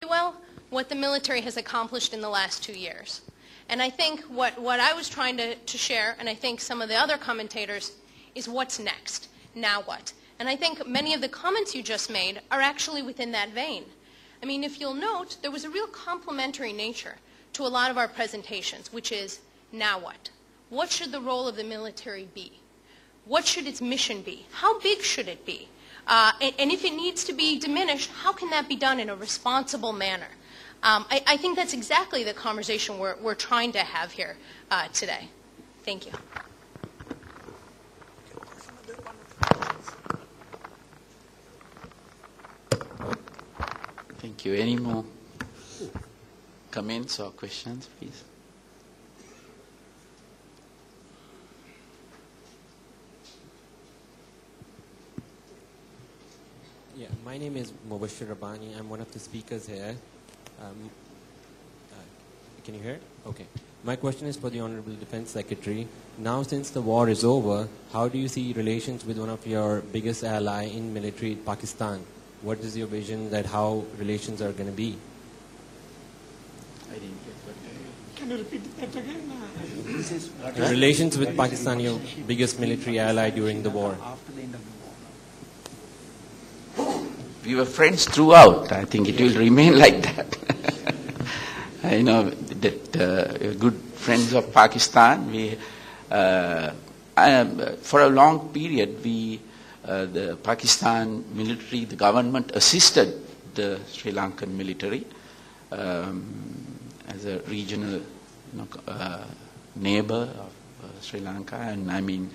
well what the military has accomplished in the last 2 years. And I think what I was trying to share, and I think some of the other commentators, is what's next. Now what? And I think many of the comments you just made are actually within that vein. I mean, if you'll note, there was a real complementary nature to a lot of our presentations, which is, now what? What should the role of the military be? What should its mission be? How big should it be? And if it needs to be diminished, how can that be done in a responsible manner? I think that's exactly the conversation we're trying to have here today. Thank you. Thank you. Any more comments or questions, please? Yeah, my name is Mubashir Rabbani. I'm one of the speakers here. Can you hear? Okay. My question is for the Honorable Defense Secretary. Now, since the war is over, how do you see relations with one of your biggest ally in military, Pakistan? What is your vision that how relations are going to be? I didn't get what. Can you repeat that again? This is Relations with Pakistan, your biggest military ally during the war. after the end of the war. We were friends throughout. I think it will remain like that. I know that we're good friends of Pakistan. We, for a long period, the Pakistan military, the government assisted the Sri Lankan military as a regional neighbor of Sri Lanka. And I mean,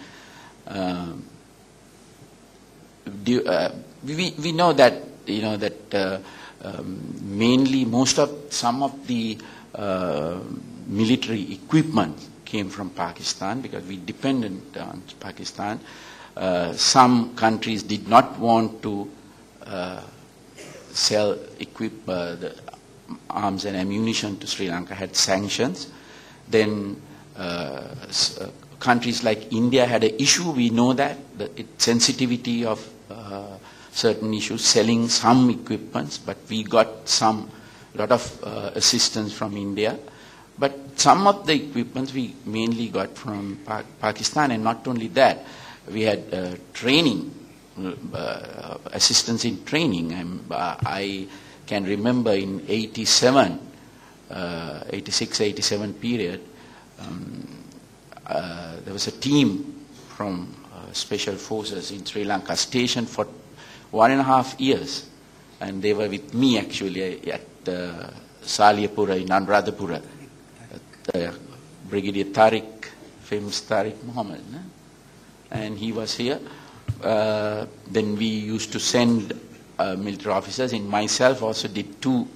we know that mainly some of the military equipment came from Pakistan because we depended on Pakistan. Some countries did not want to equip the arms and ammunition to Sri Lanka, had sanctions. Then countries like India had an issue. We know that the sensitivity of certain issues, selling some equipments, but we got a lot of assistance from India. But some of the equipments we mainly got from Pakistan, and not only that, we had training, assistance in training. I can remember in 86, 87 period, there was a team from Special Forces in Sri Lanka stationed for 1.5 years. And they were with me actually at Saliyapura in Anuradhapura. Brigadier Tariq, famous Tariq Muhammad. And he was here. Then we used to send military officers, and myself also did 2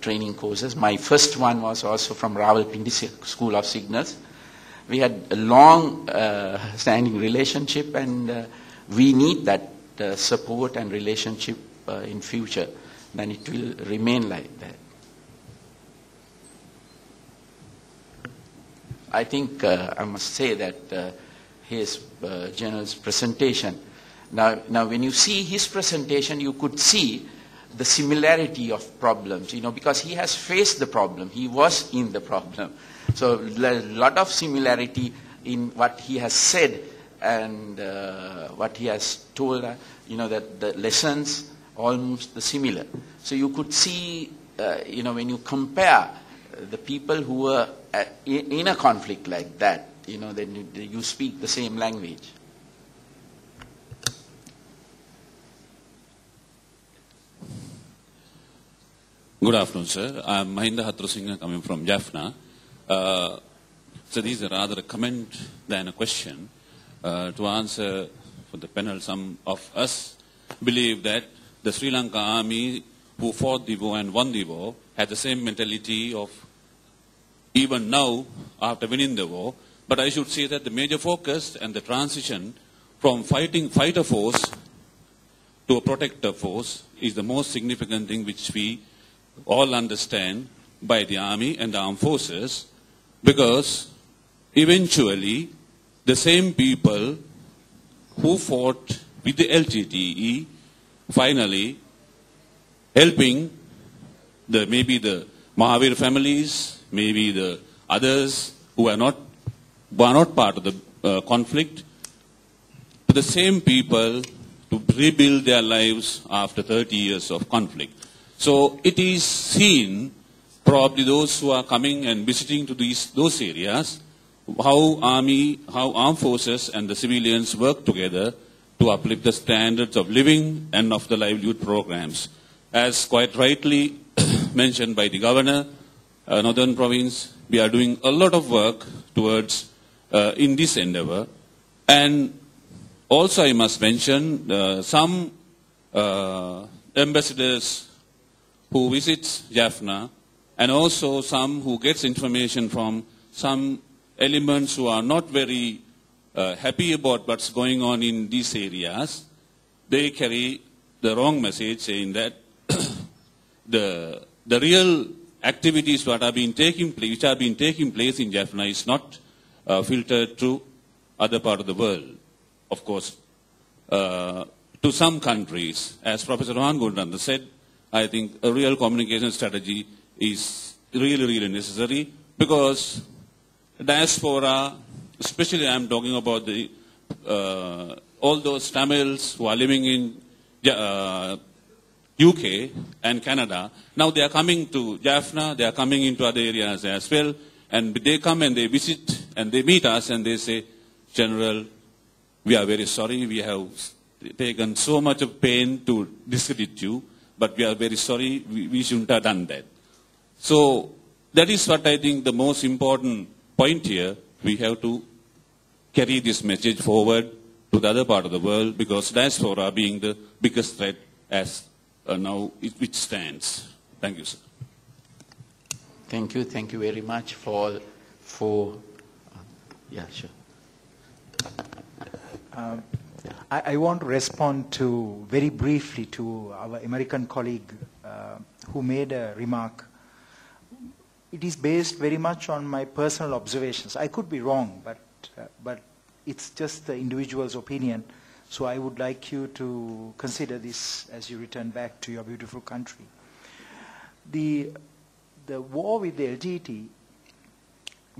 training courses. My first one was also from Rawalpindi School of Signals. We had a long standing relationship, and we need that support and relationship in future. Then it will remain like that. I think I must say that his General's presentation, now when you see his presentation, you could see the similarity of problems, because he has faced the problem. He was in the problem. So a lot of similarity in what he has said and what he has told, that the lessons almost similar. So you could see, when you compare the people who were in a conflict like that, then you speak the same language. Good afternoon, sir. I'm Mahinda Hatrusingha coming from Jaffna. So this is rather a comment than a question. To answer for the panel, some of us believe that the Sri Lanka army who fought the war and won the war had the same mentality of even now after winning the war. But I should say that the major focus and the transition from fighter force to a protector force is the most significant thing which we all understand by the army and the armed forces, because eventually the same people who fought with the LTTE finally helping maybe the Mahavir families, maybe the others who are not part of the conflict, to the same people to rebuild their lives after 30 years of conflict. So it is seen, probably those who are coming and visiting to those areas, how armed forces and the civilians work together to uplift the standards of living and of the livelihood programs. As quite rightly mentioned by the governor, Northern Province, we are doing a lot of work towards in this endeavor. And also I must mention some ambassadors who visits Jaffna, and also some who gets information from some elements who are not very happy about what's going on in these areas. They carry the wrong message saying that the real activities which are being taking place in Jaffna is not filtered to other part of the world. Of course, to some countries, as Professor Rohan Gulnanda said, I think a real communication strategy is really, really necessary, because diaspora, especially I am talking about the all those Tamils who are living in UK and Canada, now they are coming to Jaffna, they are coming into other areas as well, and they come and they visit and they meet us and they say, General, we are very sorry, we have taken so much of pain to discredit you, but we are very sorry, we shouldn't have done that. So that is what I think the most important point here. We have to carry this message forward to the other part of the world, because diaspora being the biggest threat as now which stands. Thank you, sir. Thank you very much for yeah, sure. I want to respond to very briefly to our American colleague who made a remark. It is based very much on my personal observations. I could be wrong, but it's just the individual's opinion. So I would like you to consider this as you return back to your beautiful country. The war with the LGBT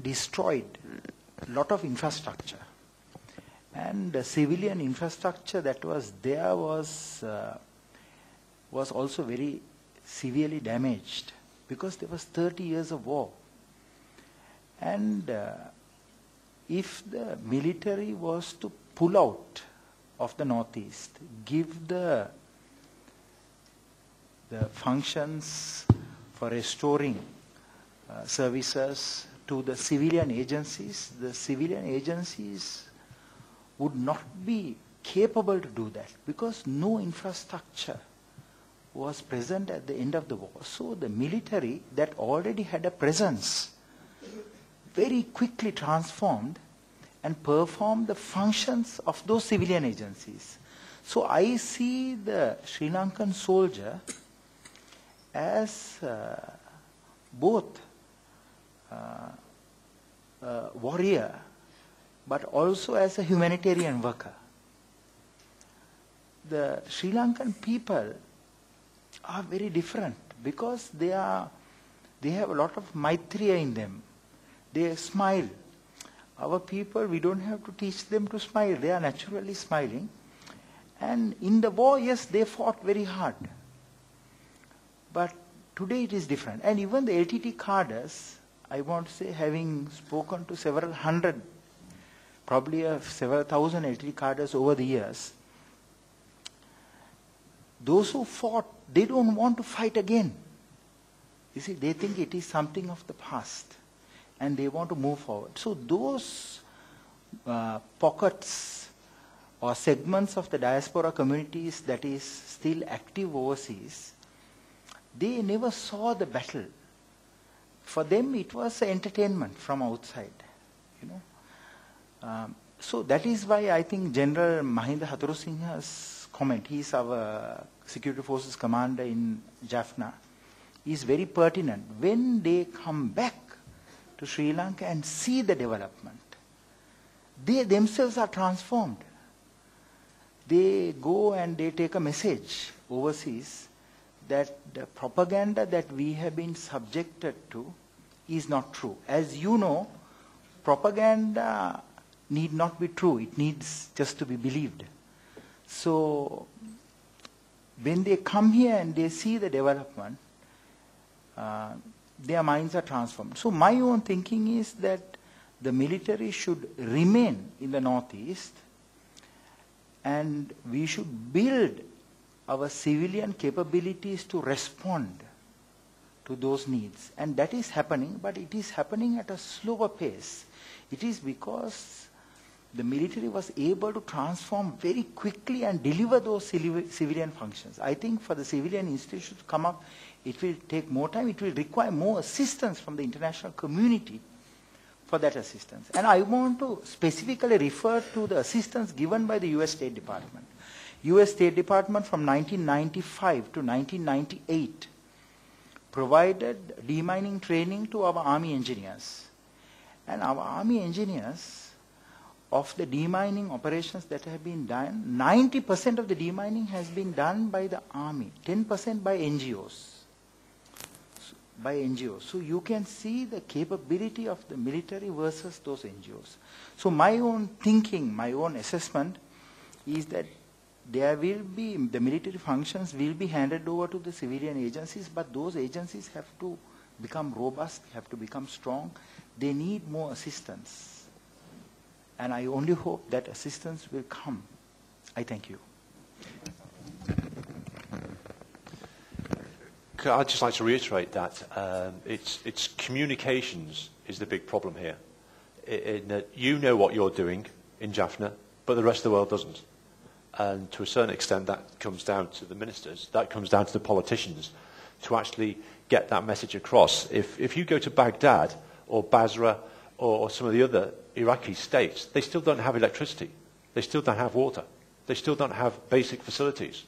destroyed a lot of infrastructure. And the civilian infrastructure that was there was also very severely damaged, because there was 30 years of war. And if the military was to pull out of the Northeast, give the functions for restoring services to the civilian agencies would not be capable to do that, because no infrastructure was present at the end of the war. So the military that already had a presence very quickly transformed and performed the functions of those civilian agencies. So I see the Sri Lankan soldier as both a warrior, but also as a humanitarian worker. The Sri Lankan people are very different, because they have a lot of maitreya in them. They smile. Our people, we don't have to teach them to smile. They are naturally smiling. And in the war, yes, they fought very hard. But today it is different. And even the LTT cadres, I want to say, having spoken to several hundred, probably several thousand LTT cadres over the years, those who fought, they don't want to fight again. You see, they think it is something of the past, and they want to move forward. So those pockets or segments of the diaspora communities that is still active overseas, they never saw the battle. For them, it was entertainment from outside, you know. So that is why I think General Mahinda Hathurusingha's comment, he is our Security Forces commander in Jaffna, is very pertinent. When they come back to Sri Lanka and see the development, they themselves are transformed. They go and they take a message overseas that the propaganda that we have been subjected to is not true. As you know, propaganda need not be true. It needs just to be believed. So when they come here and they see the development, their minds are transformed. So my own thinking is that the military should remain in the Northeast, and we should build our civilian capabilities to respond to those needs. And that is happening, but it is happening at a slower pace. It is because the military was able to transform very quickly and deliver those civilian functions. I think for the civilian institutions to come up, it will take more time. It will require more assistance from the international community for that assistance. And I want to specifically refer to the assistance given by the US State Department. US State Department from 1995 to 1998 provided demining training to our Army engineers. And our Army engineers, of the demining operations that have been done, 90% of the demining has been done by the Army, 10% by NGOs. So you can see the capability of the military versus those NGOs. So my own thinking, my own assessment is that there will be, the military functions will be handed over to the civilian agencies, but those agencies have to become robust, have to become strong. They need more assistance. And I only hope that assistance will come. I thank you. I'd just like to reiterate that it's communications is the big problem here. In that you know what you're doing in Jaffna, but the rest of the world doesn't. And to a certain extent, that comes down to the ministers, that comes down to the politicians, to actually get that message across. If you go to Baghdad or Basra or some of the other Iraqi states, they still don't have electricity. They still don't have water. They still don't have basic facilities.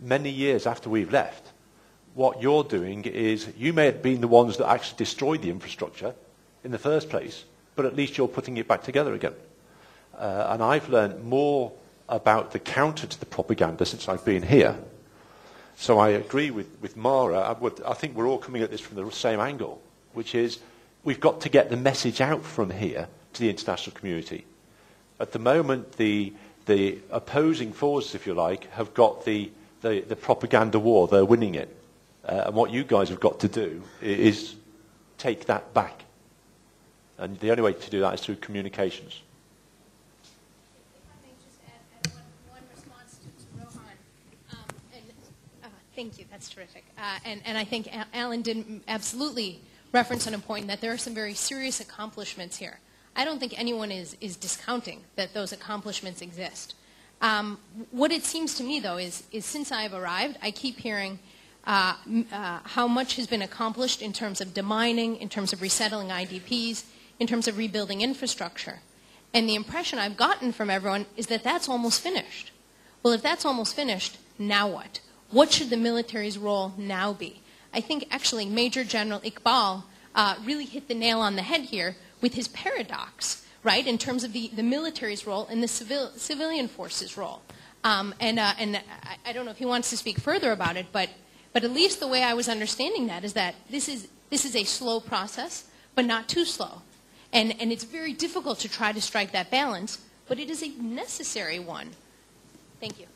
Many years after we've left, what you're doing is, you may have been the ones that actually destroyed the infrastructure in the first place, but at least you're putting it back together again. And I've learned more about the counter to the propaganda since I've been here. So I agree with Mara. I think we're all coming at this from the same angle, which is we've got to get the message out from here to the international community. At the moment, the opposing forces, if you like, have got the propaganda war. They're winning it. And what you guys have got to do is take that back. And the only way to do that is through communications. Thank you. That's terrific. And I think Alan did absolutely reference on a point that there are some very serious accomplishments here. I don't think anyone is discounting that those accomplishments exist. What it seems to me, though, is since I've arrived, I keep hearing how much has been accomplished in terms of demining, in terms of resettling IDPs, in terms of rebuilding infrastructure. And the impression I've gotten from everyone is that that's almost finished. Well, if that's almost finished, now what? What should the military's role now be? I think actually Major General Iqbal really hit the nail on the head here with his paradox, right, in terms of the military's role and the civilian force's role. And I don't know if he wants to speak further about it, but at least the way I was understanding that is that this is a slow process, but not too slow. And it's very difficult to try to strike that balance, but it is a necessary one. Thank you.